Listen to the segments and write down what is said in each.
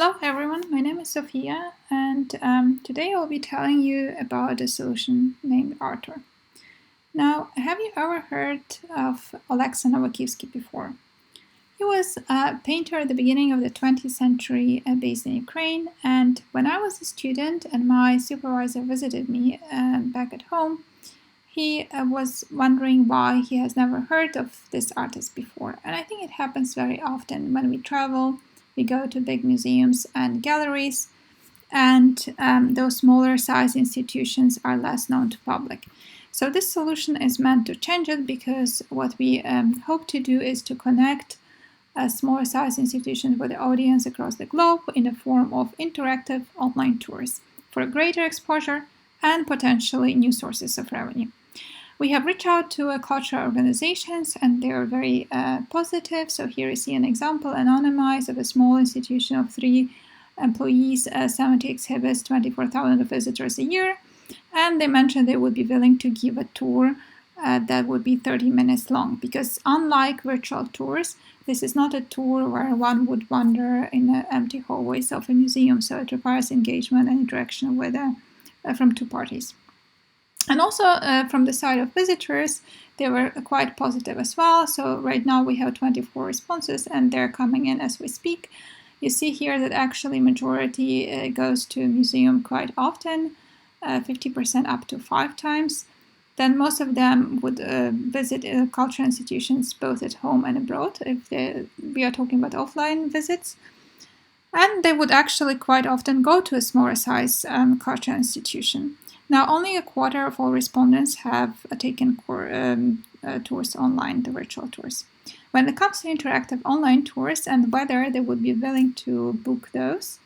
Hello everyone, my name is Sophia and today I'll be telling you about a solution named artour. Now, have you ever heard of Alexei Novakievsky before? He was a painter at the beginning of the 20th century based in Ukraine, and when I was a student and my supervisor visited me back at home, he was wondering why he has never heard of this artist before. And I think it happens very often when we travel. We go to big museums and galleries, and those smaller size institutions are less known to public. So this solution is meant to change it, because what we hope to do is to connect smaller size institutions with the audience across the globe in the form of interactive online tours for greater exposure and potentially new sources of revenue. We have reached out to cultural organizations and they are very positive. So here you see an example, anonymized, of a small institution of 3 employees, 70 exhibits, 24,000 visitors a year. And they mentioned they would be willing to give a tour that would be 30 minutes long, because unlike virtual tours, this is not a tour where one would wander in the empty hallways of a museum. So it requires engagement and interaction with from 2 parties. And also from the side of visitors, they were quite positive as well. So right now we have 24 responses and they're coming in as we speak. You see here that actually majority goes to a museum quite often, 50% up to 5 times. Then most of them would visit cultural institutions both at home and abroad, if we are talking about offline visits. And they would actually quite often go to a smaller size cultural institution. Now, only a quarter of all respondents have taken tours online, the virtual tours. When it comes to interactive online tours and whether they would be willing to book those,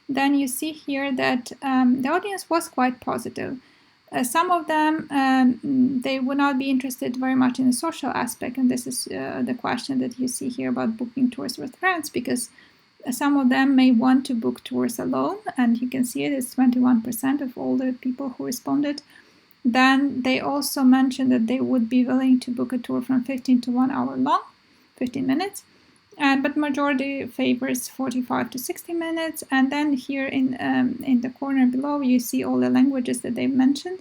then you see here that the audience was quite positive. Some of them, they would not be interested very much in the social aspect, and this is the question that you see here about booking tours with friends, because some of them may want to book tours alone, and you can see it is 21% of all the people who responded. Then they also mentioned that they would be willing to book a tour from 15 to 1 hour long, 15 minutes, but majority favors 45 to 60 minutes. And then here in the corner below, you see all the languages that they mentioned.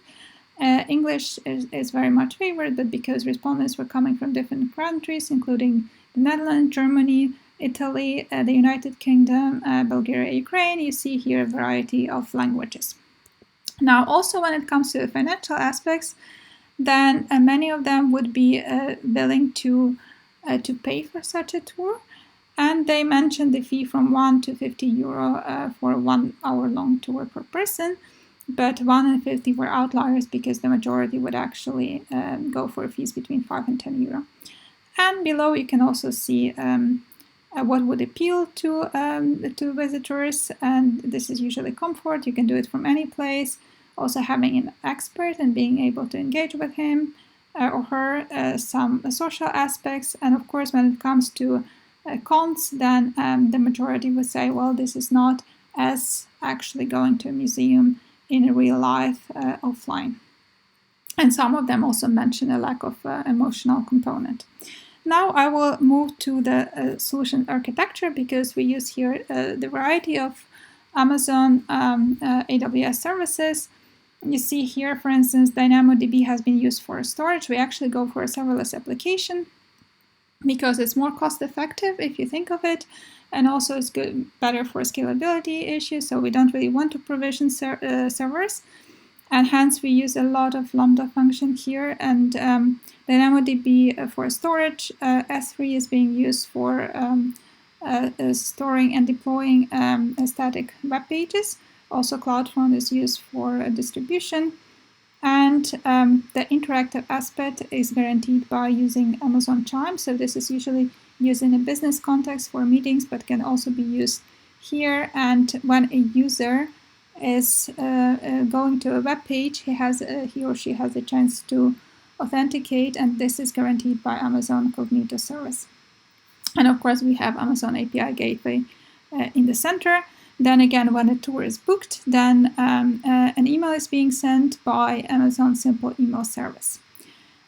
English is very much favored, but because respondents were coming from different countries, including the Netherlands, Germany, Italy, the United Kingdom, Bulgaria, Ukraine, you see here a variety of languages. Now, also when it comes to the financial aspects, then many of them would be willing to pay for such a tour. And they mentioned the fee from 1 to 50 euro for a 1 hour long tour per person. But 1 and 50 were outliers, because the majority would actually go for fees between 5 and 10 euro. And below you can also see what would appeal to visitors, and this is usually comfort. You can do it from any place. Also having an expert and being able to engage with him or her, some social aspects, and of course when it comes to cons, then the majority would say, well, this is not as actually going to a museum in real life offline. And some of them also mention a lack of emotional component. Now I will move to the solution architecture, because we use here the variety of Amazon AWS services. You see here, for instance, DynamoDB has been used for storage. We actually go for a serverless application because it's more cost effective if you think of it, and also it's good, better for scalability issues. So we don't really want to provision servers, and hence we use a lot of Lambda function here. And DynamoDB for storage, S3 is being used for storing and deploying static web pages. Also CloudFront is used for distribution. And the interactive aspect is guaranteed by using Amazon Chime. So this is usually used in a business context for meetings, but can also be used here. And when a user is going to a web page, he or she has a chance to authenticate, and this is guaranteed by Amazon Cognito service. And of course, we have Amazon API Gateway in the center. Then again, when a tour is booked, then an email is being sent by Amazon Simple Email Service.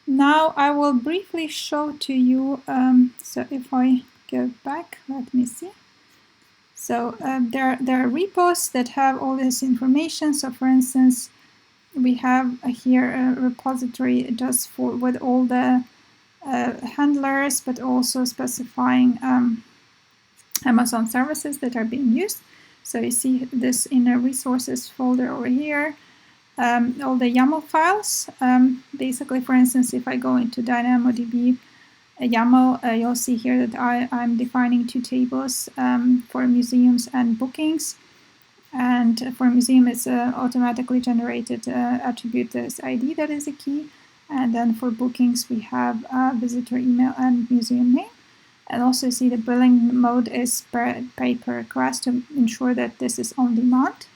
Now I will briefly show to you, so if I go back, let me see. So there are repos that have all this information. So for instance, we have here a repository just with all the handlers, but also specifying Amazon services that are being used. So you see this in a resources folder over here. All the YAML files. Basically, for instance, if I go into DynamoDB YAML, you'll see here that I'm defining two tables for museums and bookings. And for museum, it's automatically generated attribute this ID that is a key. And then for bookings, we have visitor email and museum name. And also see the billing mode is pay per request to ensure that this is on demand.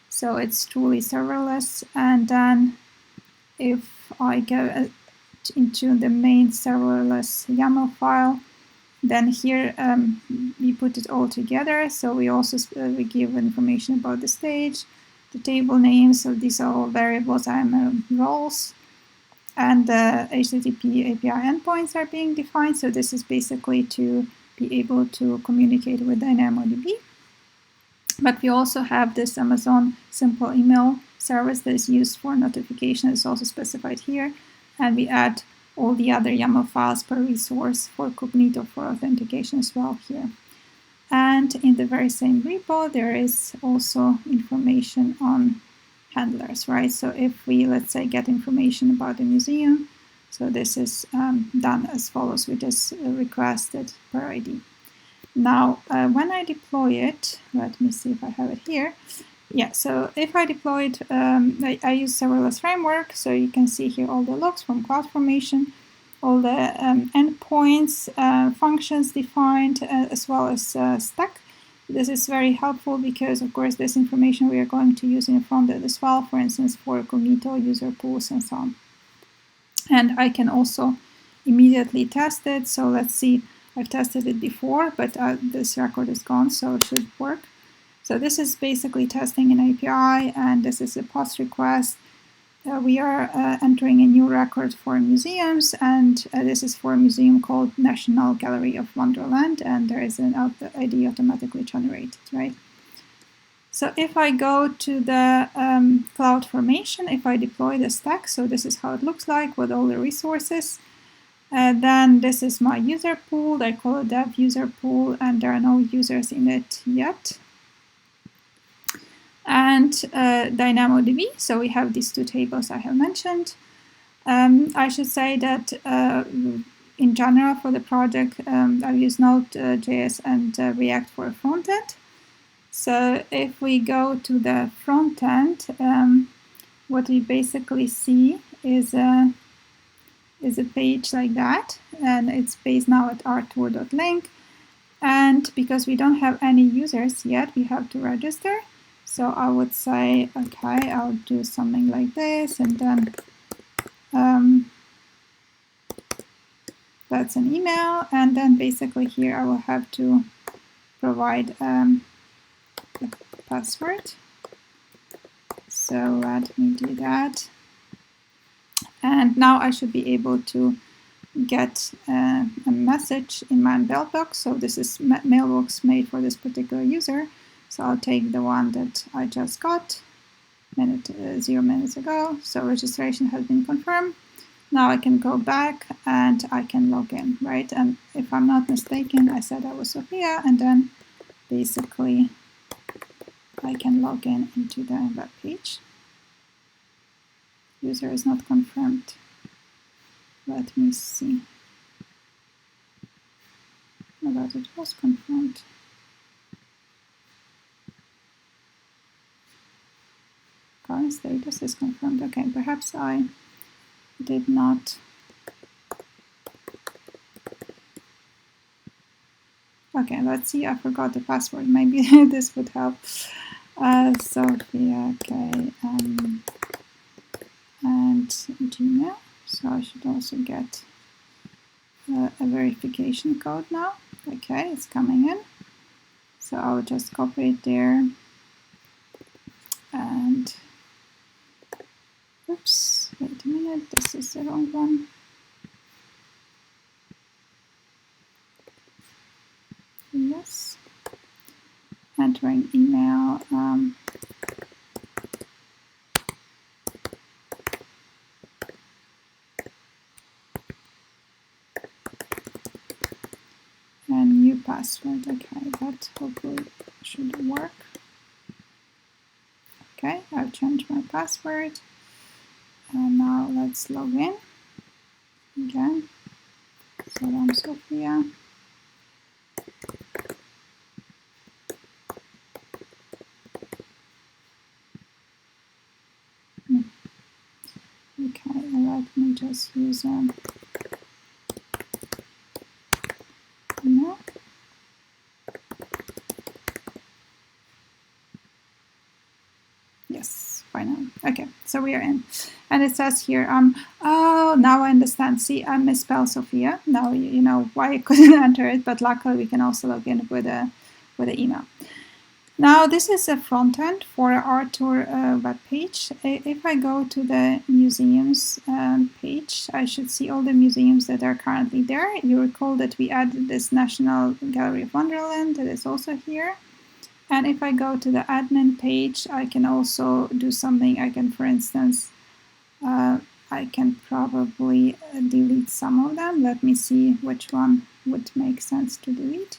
So it's truly serverless. And then if I go into the main serverless YAML file, then here we put it all together. So we also we give information about the stage, the table names. So these are all variables and roles. And the HTTP API endpoints are being defined. So this is basically to be able to communicate with DynamoDB. But we also have this Amazon simple email service that is used for notification. It's also specified here. And we add all the other YAML files per resource for Cognito for authentication as well here. And in the very same repo, there is also information on handlers, right? So if we, let's say, get information about the museum, so this is done as follows. We just requested per ID. Now, when I deploy it, let me see if I have it here. Yeah, so if I deploy it, I use serverless framework. So you can see here all the logs from CloudFormation, all the endpoints, functions defined, as well as stack. This is very helpful because, of course, this information we are going to use in the front end as well, for instance, for Cognito, user pools, and so on. And I can also immediately test it. So let's see, I've tested it before, but this record is gone, so it should work. So this is basically testing an API, and this is a post request. We are entering a new record for museums, and this is for a museum called National Gallery of Wonderland, and there is an ID automatically generated, right? So if I go to the CloudFormation, if I deploy the stack, so this is how it looks like with all the resources. Then this is my user pool. I call it dev user pool, and there are no users in it yet. And DynamoDB, so we have these two tables I have mentioned. I should say that in general for the project, I've used Node.js and React for front end. So if we go to the front end, what we basically see is a page like that, and it's based now at artour.link. And because we don't have any users yet, we have to register. So I would say, okay, I'll do something like this, and then that's an email, and then basically here I will have to provide a password. So let me do that. And now I should be able to get a message in my mailbox. So this is mailbox made for this particular user. So I'll take the one that I just got 0 minutes ago. So registration has been confirmed. Now I can go back and I can log in, right? And if I'm not mistaken, I said I was Sophia, and then basically I can log in into the web page. User is not confirmed. Let me see. Oh, but it was confirmed. Current status is confirmed. Okay, perhaps I did not. Okay, let's see. I forgot the password. Maybe this would help. Sophia K and Gmail. So I should also get a verification code now. Okay, it's coming in. So I'll just copy it there. And oops, wait a minute, this is the wrong one. Yes. entering email. And new password. Okay, that hopefully should work. Okay, I've changed my password. And now let's log in again. So I'm Sophia. Okay, let me just use email. Yes, fine now. Okay, so we are in. And it says here, oh, now I understand. See, I misspelled Sophia. Now you know why I couldn't enter it, but luckily we can also log in with an email. Now this is a front end for Artour web page. If I go to the museums page, I should see all the museums that are currently there. You recall that we added this National Gallery of Wonderland that is also here. And if I go to the admin page, I can also do something. I can, for instance, I can probably delete some of them. Let me see which one would make sense to delete.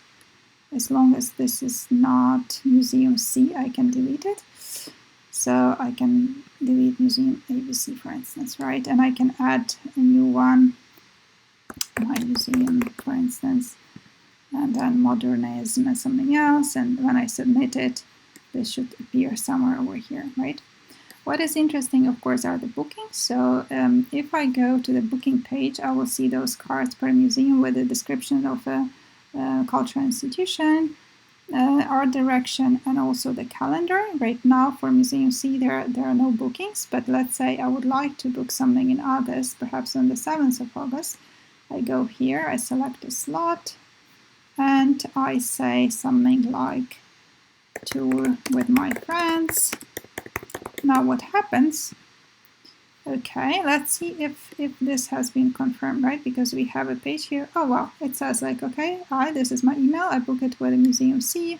As long as this is not Museum C, I can delete it. So I can delete Museum ABC, for instance, right? And I can add a new one, my museum, for instance, and then modernism and something else. And when I submit it, this should appear somewhere over here, right? What is interesting, of course, are the bookings. So if I go to the booking page, I will see those cards per museum with a description of a cultural institution, art direction, and also the calendar. Right now for Museum C there are no bookings, but let's say I would like to book something in August, perhaps on the 7th of August. I go here, I select a slot, and I say something like tour with my friends. Now what happens? Okay, let's see if this has been confirmed, right? Because we have a page here. Oh, wow. It says like, okay, hi, this is my email. I book it with the Museum C.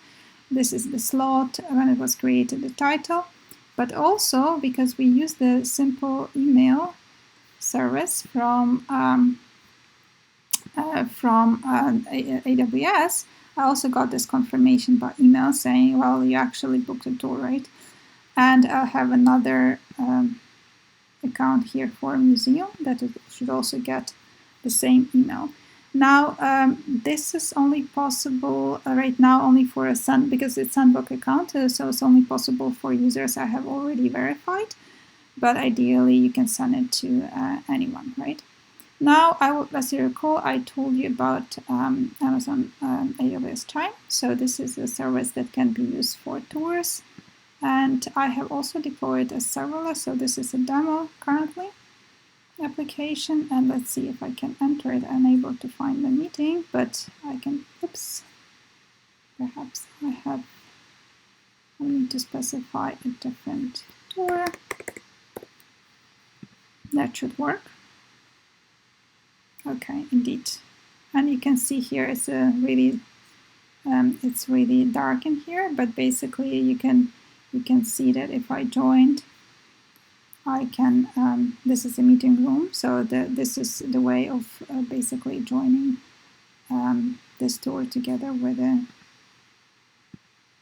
This is the slot when it was created, the title. But also, because we use the simple email service from AWS, I also got this confirmation by email saying, well, you actually booked a tour, right? And I have another account here for a museum that it should also get the same email. Now this is only possible right now only for a because it's Sunbook account, so it's only possible for users I have already verified, but ideally you can send it to anyone, right? Now, as you recall, I told you about Amazon AWS Chime. So this is a service that can be used for tours. And I have also deployed a serverless, so this is a demo currently application. And let's see if I can enter it. I'm able to find the meeting, but I can, oops, perhaps I need to specify a different tour. That should work. Okay, indeed. And you can see here it's a really, it's really dark in here, but basically you can see that if I joined, I can, this is a meeting room, so this is the way of basically joining this tour together with a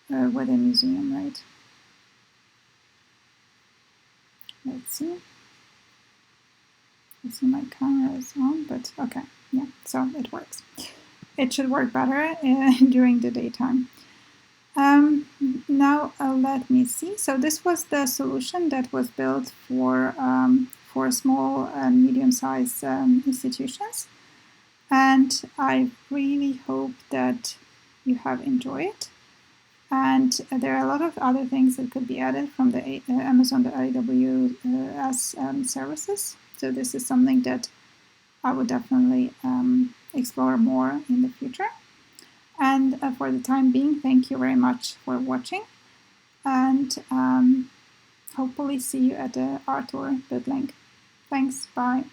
museum, right? Let's see. I see my camera is on, but okay, yeah, so it works. It should work better during the daytime. Now let me see. So this was the solution that was built for small and medium-sized institutions, and I really hope that you have enjoyed it. And there are a lot of other things that could be added from the Amazon AWS services. So this is something that I would definitely explore more in the future. And for the time being, thank you very much for watching. And hopefully see you at the Artour bit link. Thanks, bye.